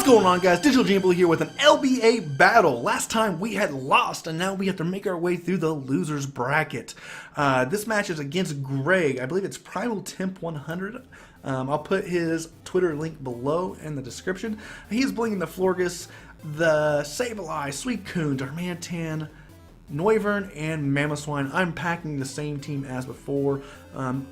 What's going on, guys? DigitalGenepool here with an LBA battle. Last time we had lost, and now we have to make our way through the losers bracket. This match is against Greg. I believe it's Primal Temp 100. I'll put his Twitter link below in the description. He's blinking the Florgus, the Sableye, Suicune, Darmanitan, Noivern, and Mamoswine. I'm packing the same team as before.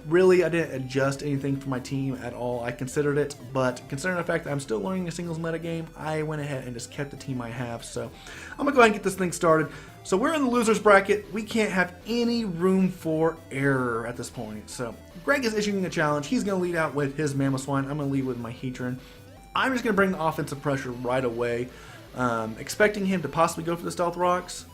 Really, I didn't adjust anything for my team at all. I considered it, but considering the fact that I'm still learning a singles metagame, I went ahead and just kept the team I have. So I'm going to go ahead and get this thing started. So we're in the losers bracket. We can't have any room for error at this point. So Greg is issuing a challenge. He's going to lead out with his Mamoswine. I'm going to lead with my Heatran. I'm just going to bring the offensive pressure right away, expecting him to possibly go for the Stealth Rocks.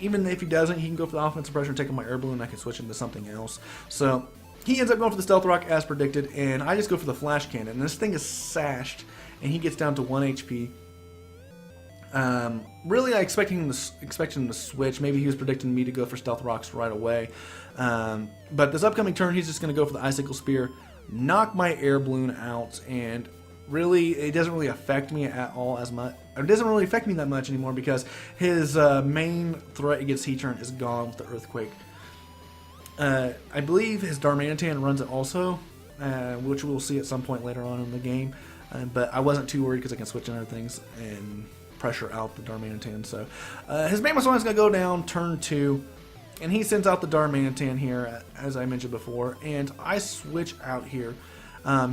Even if he doesn't, he can go for the offensive pressure and take on my Air Balloon. I can switch into something else. So he ends up going for the Stealth Rock as predicted, and I just go for the Flash Cannon. And this thing is sashed, and he gets down to 1 HP. Really, I expected him to switch. Maybe he was predicting me to go for Stealth Rocks right away. But this upcoming turn, he's just going to go for the Icicle Spear, knock my Air Balloon out, and really, it doesn't really affect me at all as much. It doesn't really affect me that much anymore because his main threat against Heatran is gone with the Earthquake. I believe his Darmanitan runs it also, which we'll see at some point later on in the game. But I wasn't too worried because I can switch in other things and pressure out the Darmanitan. So his Mamoswine is going to go down turn 2. And he sends out the Darmanitan here, as I mentioned before. And I switch out here.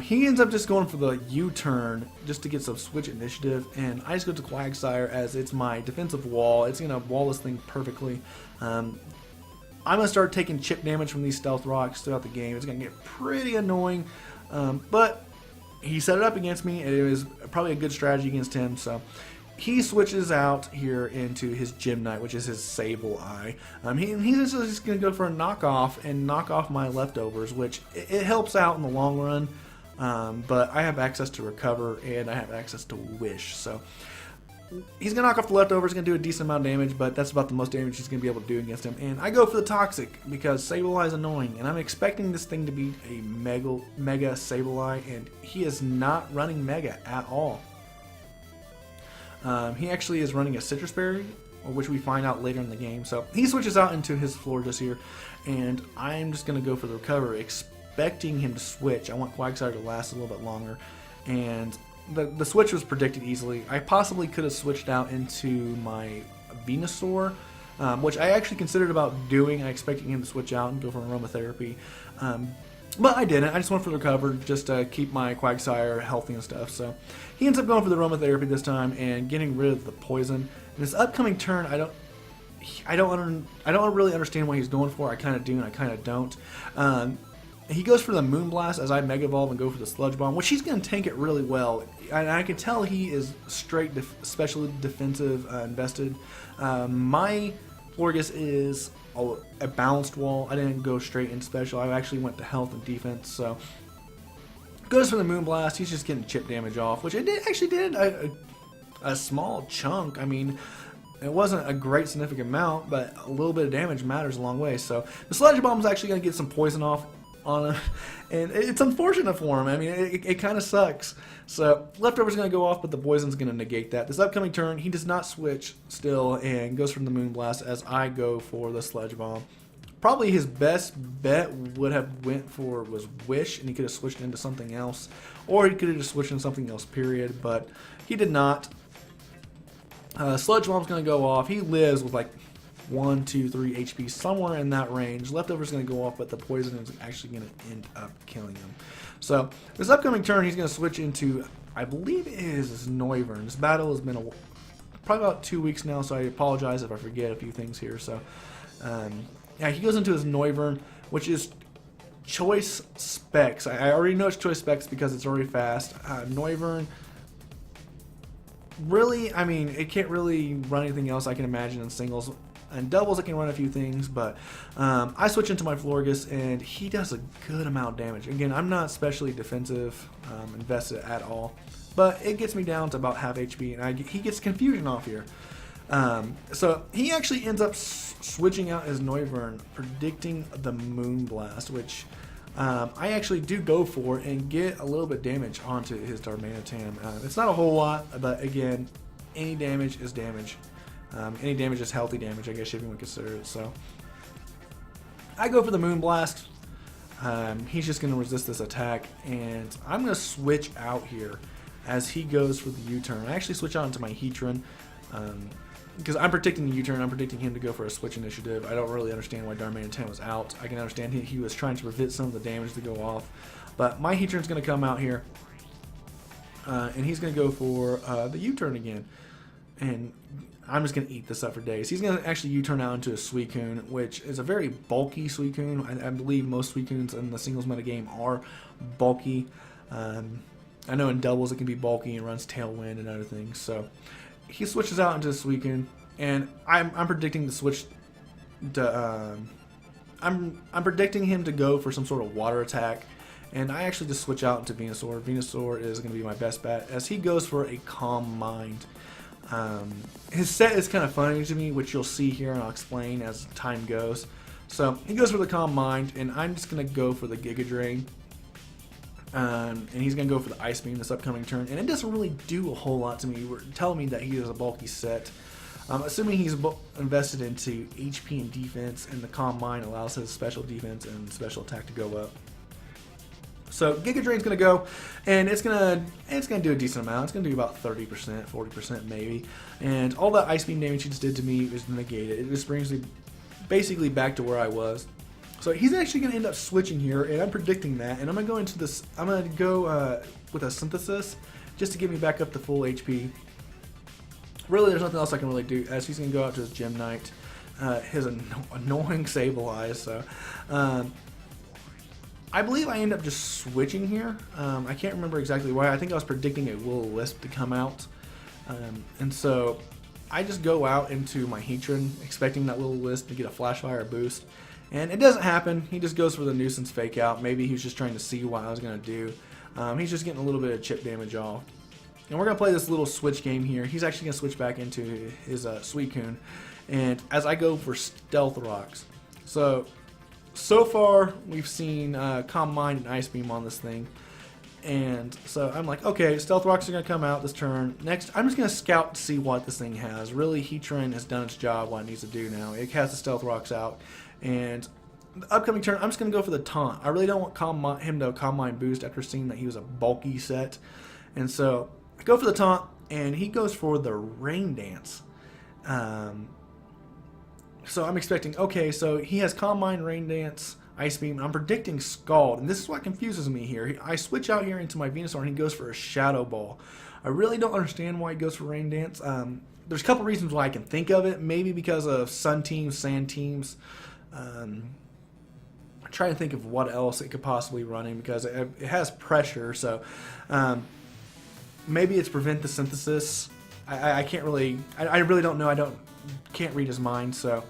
He ends up just going for the U-turn just to get some switch initiative, and I just go to Quagsire as it's my defensive wall. It's going to wall this thing perfectly. I'm going to start taking chip damage from these Stealth Rocks throughout the game. It's going to get pretty annoying, but he set it up against me, and it was probably a good strategy against him. So he switches out here into his Gymnite, which is his Sableye. He's just going to go for a knockoff and knock off my leftovers, which it helps out in the long run. But I have access to Recover and I have access to Wish. So he's going to knock off the leftovers, going to do a decent amount of damage, but that's about the most damage he's going to be able to do against him. And I go for the Toxic because Sableye is annoying, and I'm expecting this thing to be a Mega Sableye, and he is not running Mega at all. He actually is running a Citrus Berry, which we find out later in the game. So he switches out into his Florgus here, and I'm just going to go for the Recover, expecting him to switch. I want Quagsire to last a little bit longer, and the switch was predicted easily. I possibly could have switched out into my Venusaur, which I actually considered about doing. I expected him to switch out and go for Aromatherapy. But I didn't. I just went for the Recover just to keep my Quagsire healthy and stuff. So he ends up going for the Aromatherapy this time and getting rid of the poison. And this upcoming turn, I don't really understand what he's going for. I kind of do and I kind of don't. He goes for the Moonblast as I Mega Evolve and go for the Sludge Bomb, which he's going to tank it really well. And I can tell he is straight specially defensive invested. My Florgus is a balanced wall. I didn't go straight in special. I actually went to health and defense. So goes for the Moonblast. He's just getting chip damage off, which it actually did a small chunk. I mean, it wasn't a great significant amount, but a little bit of damage matters a long way. So the Sludge Bomb is actually going to get some poison off on him, and it's unfortunate for him. I mean, it kind of sucks. So leftover's going to go off, but the poison's going to negate that. This upcoming turn, he does not switch still and goes from the Moonblast as I go for the Sludge Bomb. Probably his best bet would have went for was Wish, and he could have switched into something else, or he could have just switched into something else, period, but he did not. Sludge Bomb's going to go off. He lives with like 1, 2, 3 HP, somewhere in that range. Leftover's going to go off, but the poison is actually going to end up killing him. So this upcoming turn, he's going to switch into, I believe it is Noivern. This battle has been probably about 2 weeks now, so I apologize if I forget a few things here. So yeah, he goes into his Noivern, which is Choice Specs. I already know it's Choice Specs because it's already fast. Noivern, really, I mean, it can't really run anything else I can imagine in singles. And doubles, it can run a few things, but I switch into my Florgus, and he does a good amount of damage. Again, I'm not especially defensive invested at all, but it gets me down to about half HP, and he gets Confusion off here. So he actually ends up switching out his Noivern, predicting the Moonblast, which I actually do go for it and get a little bit of damage onto his Darmanitan. It's not a whole lot, but again, any damage is damage. Any damage is healthy damage, I guess, if you want to consider it. So I go for the Moonblast. He's just going to resist this attack, and I'm going to switch out here as he goes for the U-turn. I actually switch out into my Heatran because I'm predicting the U-turn. I'm predicting him to go for a switch initiative. I don't really understand why Darmanitan was out. I can understand he was trying to prevent some of the damage to go off, but my Heatran's going to come out here, and he's going to go for the U-turn again, and I'm just going to eat this up for days. He's going to actually U-turn out into a Suicune, which is a very bulky Suicune. I believe most Suicunes in the singles metagame are bulky. I know in doubles it can be bulky and runs Tailwind and other things. So he switches out into a Suicune, and I'm predicting the switch to I'm predicting him to go for some sort of water attack, and I actually just switch out into Venusaur. Venusaur is going to be my best bet as he goes for a Calm Mind. His set is kind of funny to me, which you'll see here, and I'll explain as time goes. So he goes for the Calm Mind, and I'm just going to go for the Giga Drain. And he's going to go for the Ice Beam this upcoming turn, and it doesn't really do a whole lot to me. We're telling me that he is a bulky set. Assuming he's invested into HP and defense, and the Calm Mind allows his special defense and special attack to go up. So Giga Drain's gonna go, and it's gonna do a decent amount. It's gonna do about 30%, 40% maybe, and all that Ice Beam damage he just did to me is negated. It just brings me basically back to where I was. So he's actually gonna end up switching here, and I'm predicting that. And I'm gonna go into this. I'm gonna go with a Synthesis just to get me back up to full HP. Really, there's nothing else I can really do, as he's gonna go out to his Gem Knight, his annoying Sableye. So. I believe I end up just switching here. I can't remember exactly why. I think I was predicting a Will-O-Wisp to come out. And so I just go out into my Heatran, expecting that Will-O-Wisp to get a Flash Fire boost. And it doesn't happen. He just goes for the Nuisance Fake Out. Maybe he was just trying to see what I was going to do. He's just getting a little bit of chip damage off. And we're going to play this little switch game here. He's actually going to switch back into his Suicune. And as I go for Stealth Rocks. So far, we've seen Calm Mind and Ice Beam on this thing. And so I'm like, okay, Stealth Rocks are going to come out this turn. Next, I'm just going to scout to see what this thing has. Really, Heatran has done its job, what it needs to do now. It has the Stealth Rocks out. And the upcoming turn, I'm just going to go for the Taunt. I really don't want him to Calm Mind boost after seeing that he was a bulky set. And so I go for the Taunt, and he goes for the Rain Dance. So I'm expecting, okay, so he has Calm Mind, Rain Dance, Ice Beam, and I'm predicting Scald, and this is what confuses me here. I switch out here into my Venusaur, and he goes for a Shadow Ball. I really don't understand why he goes for Rain Dance. There's a couple reasons why I can think of it. Maybe because of Sun teams, Sand teams. I'm trying to think of what else it could possibly run in, because it has pressure, so maybe it's prevent the synthesis. I can't really, I really don't know. Can't read his mind. So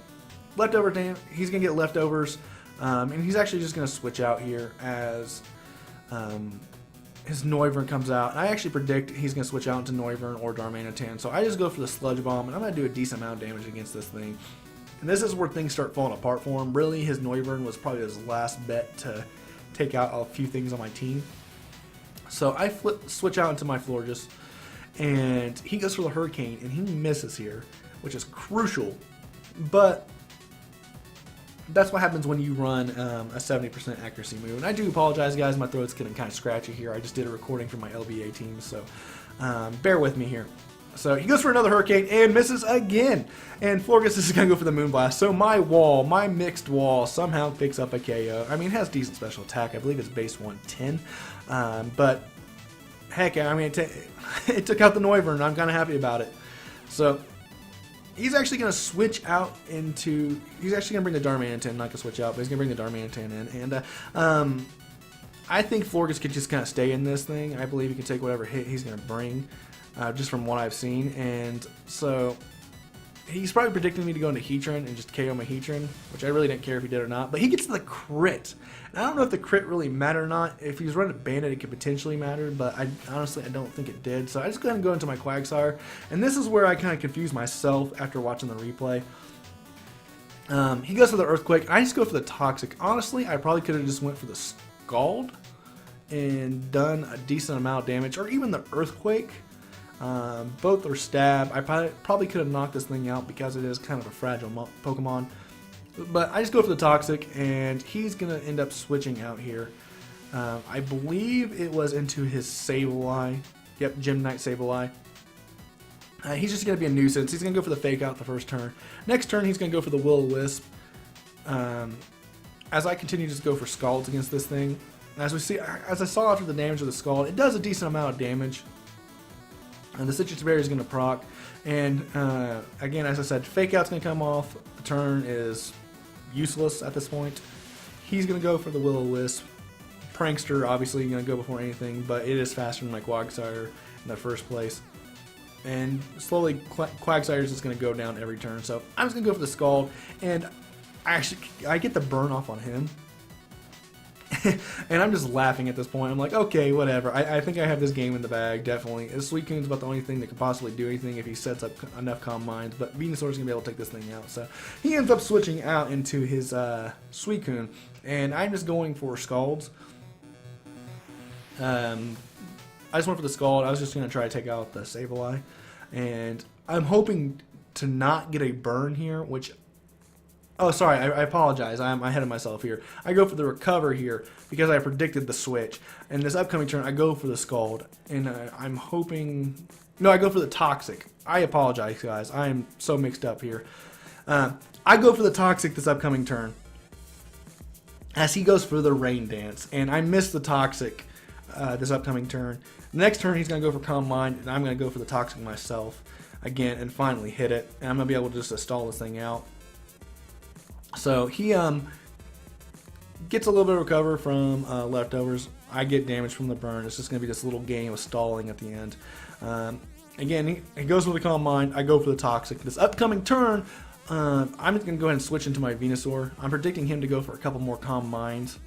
leftover, he's gonna get leftovers, and he's actually just gonna switch out here as his Noivern comes out. And I actually predict he's gonna switch out into Noivern or Darmanitan. So I just go for the Sludge Bomb, and I'm gonna do a decent amount of damage against this thing. And this is where things start falling apart for him. Really, his Noivern was probably his last bet to take out a few things on my team. So I switch out into my Florges, and he goes for the Hurricane, and he misses here, which is crucial. But that's what happens when you run a 70% accuracy move. And I do apologize, guys. My throat's getting kind of scratchy here. I just did a recording for my LBA team, so bear with me here. So he goes for another Hurricane and misses again. And Florges is going to go for the Moonblast. So my mixed wall, somehow picks up a KO. I mean, it has decent special attack. I believe it's base 110. But heck, I mean, it took out the Noivern, and I'm kind of happy about it. So he's actually going to switch out into... He's actually going to bring the Darmanitan, not going to switch out, but he's going to bring the Darmanitan in. And I think Florges could just kind of stay in this thing. I believe he can take whatever hit he's going to bring, just from what I've seen. And so he's probably predicting me to go into Heatran and just KO my Heatran, which I really didn't care if he did or not. But he gets the crit. And I don't know if the crit really mattered or not. If he was running a Bandit, it could potentially matter, but honestly, I don't think it did. So I just go ahead and go into my Quagsire. And this is where I kind of confuse myself after watching the replay. He goes for the Earthquake. I just go for the Toxic. Honestly, I probably could have just went for the Scald and done a decent amount of damage, or even the Earthquake. Both are stab. I probably could have knocked this thing out because it is kind of a fragile Pokemon. But I just go for the Toxic, and he's going to end up switching out here. I believe it was into his Sableye. Yep, Gym Knight Sableye. He's just going to be a nuisance. He's going to go for the Fake Out the first turn. Next turn, he's going to go for the Will-O-Wisp. As I continue to just go for Scalds against this thing, as I saw after the damage of the Scald, it does a decent amount of damage. And the Citrus Berry is going to proc. And again, as I said, Fake Out's going to come off. The turn is useless at this point. He's going to go for the Will-O-Wisp. Prankster, obviously, going to go before anything, but it is faster than my Quagsire in the first place. And slowly, Quagsire is just going to go down every turn. So I'm just going to go for the Scald, and I get the burn off on him. And I'm just laughing at this point. I'm like, okay, whatever. I think I have this game in the bag, definitely. Suicune's about the only thing that could possibly do anything if he sets up enough Calm Minds, but Venusaur's going to be able to take this thing out. So he ends up switching out into his Suicune, and I'm just going for Scalds. I just went for the Scald. I was just going to try to take out the Sableye, and I'm hoping to not get a burn here, which... Oh, sorry, I apologize. I'm ahead of myself here. I go for the Recover here because I predicted the switch. And this upcoming turn, I go for the Scald, and I'm hoping... No, I go for the Toxic. I apologize, guys. I am so mixed up here. I go for the Toxic this upcoming turn as he goes for the Rain Dance, and I miss the Toxic this upcoming turn. The next turn, he's going to go for Calm Mind, and I'm going to go for the Toxic myself again and finally hit it. And I'm going to be able to just stall this thing out. So he gets a little bit of recover from leftovers. I get damage from the burn. It's just going to be this little game of stalling at the end. Again, he goes for the Calm Mind. I go for the Toxic. This upcoming turn, I'm going to go ahead and switch into my Venusaur. I'm predicting him to go for a couple more Calm Minds,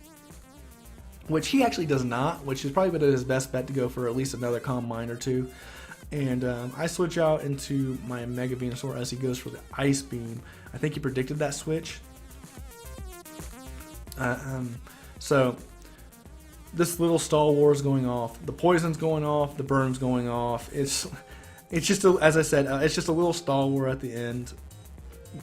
which he actually does not, which is probably his best bet to go for at least another Calm Mind or two. And I switch out into my Mega Venusaur as he goes for the Ice Beam. I think he predicted that switch. So this little stall war is going off. The poison's going off. The burn's going off. It's just as I said, it's just a little stall war at the end.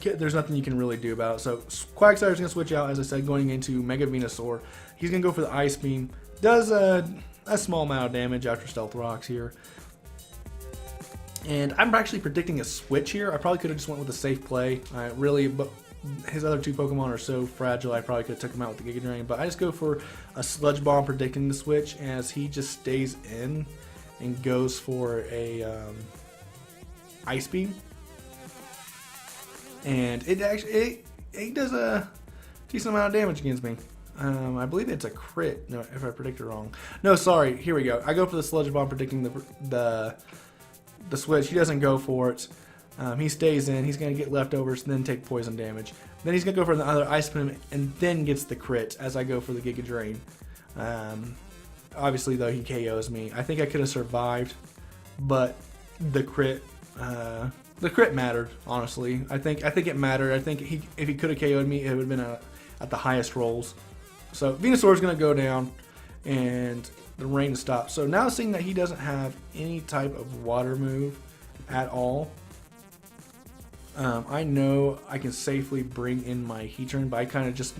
There's nothing you can really do about it. So Quagsire's gonna switch out, as I said, going into Mega Venusaur. He's gonna go for the Ice Beam. Does a small amount of damage after Stealth Rocks here. And I'm actually predicting a switch here. I probably could have just went with a safe play. But his other two Pokemon are so fragile, I probably could have took him out with the Giga Drain. But I just go for a Sludge Bomb predicting the switch as he just stays in and goes for a Ice Beam. And it actually it does a decent amount of damage against me. I believe it's a crit. No, if I predicted wrong. No, sorry. Here we go. I go for the Sludge Bomb predicting the switch. He doesn't go for it. He stays in. He's going to get leftovers and then take poison damage. Then he's going to go for another Ice Beam and then gets the crit as I go for the Giga Drain. Obviously, though, he KOs me. I think I could have survived, but the crit mattered, honestly. I think it mattered. I think if he could have KO'd me, it would have been at the highest rolls. So Venusaur is going to go down, and the rain stops. So now seeing that he doesn't have any type of water move at all, I know I can safely bring in my Heatran, but I kind of just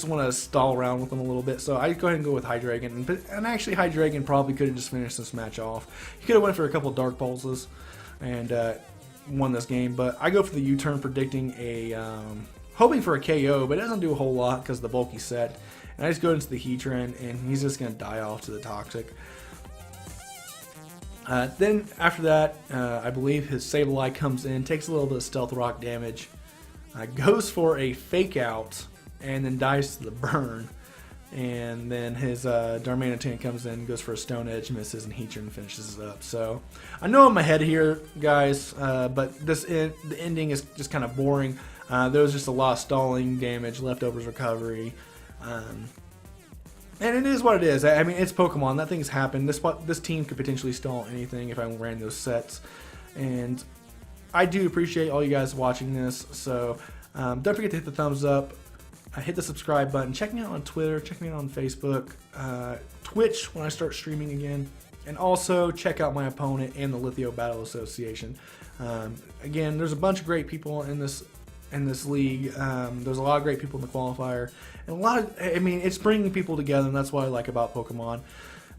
want to stall around with him a little bit. So I go ahead and go with Hydreigon, and actually Hydreigon probably could have just finished this match off. He could have went for a couple Dark Pulses and won this game, but I go for the U-turn, predicting hoping for a KO, but it doesn't do a whole lot because of the bulky set. And I just go into the Heatran, and he's just going to die off to the Toxic. Then after that, I believe his Sableye comes in, takes a little bit of Stealth Rock damage, goes for a Fake Out, and then dies to the burn. And then his Darmanitan comes in, goes for a Stone Edge, misses, and Heatran finishes it up. So I know I'm ahead here, guys, but the ending is just kind of boring. There was just a lot of stalling damage, leftovers recovery. And it is what it is. I mean, it's Pokemon. That thing's happened. This team could potentially stall anything if I ran those sets. And I do appreciate all you guys watching this. So don't forget to hit the thumbs up. hit the subscribe button. Check me out on Twitter. Check me out on Facebook. Twitch when I start streaming again. And also check out my opponent and the Lithio Battle Association. Again, there's a bunch of great people in this league. There's a lot of great people in the qualifier. And it's bringing people together, and that's what I like about Pokemon.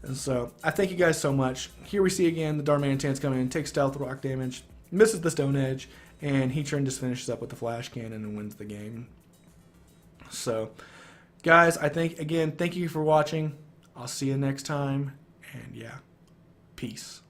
And so, I thank you guys so much. Here we see again the Darmanitan's coming in, takes stealth rock damage, misses the Stone Edge, and Heatran just finishes up with the Flash Cannon and wins the game. So, guys, thank you for watching. I'll see you next time, and yeah, peace.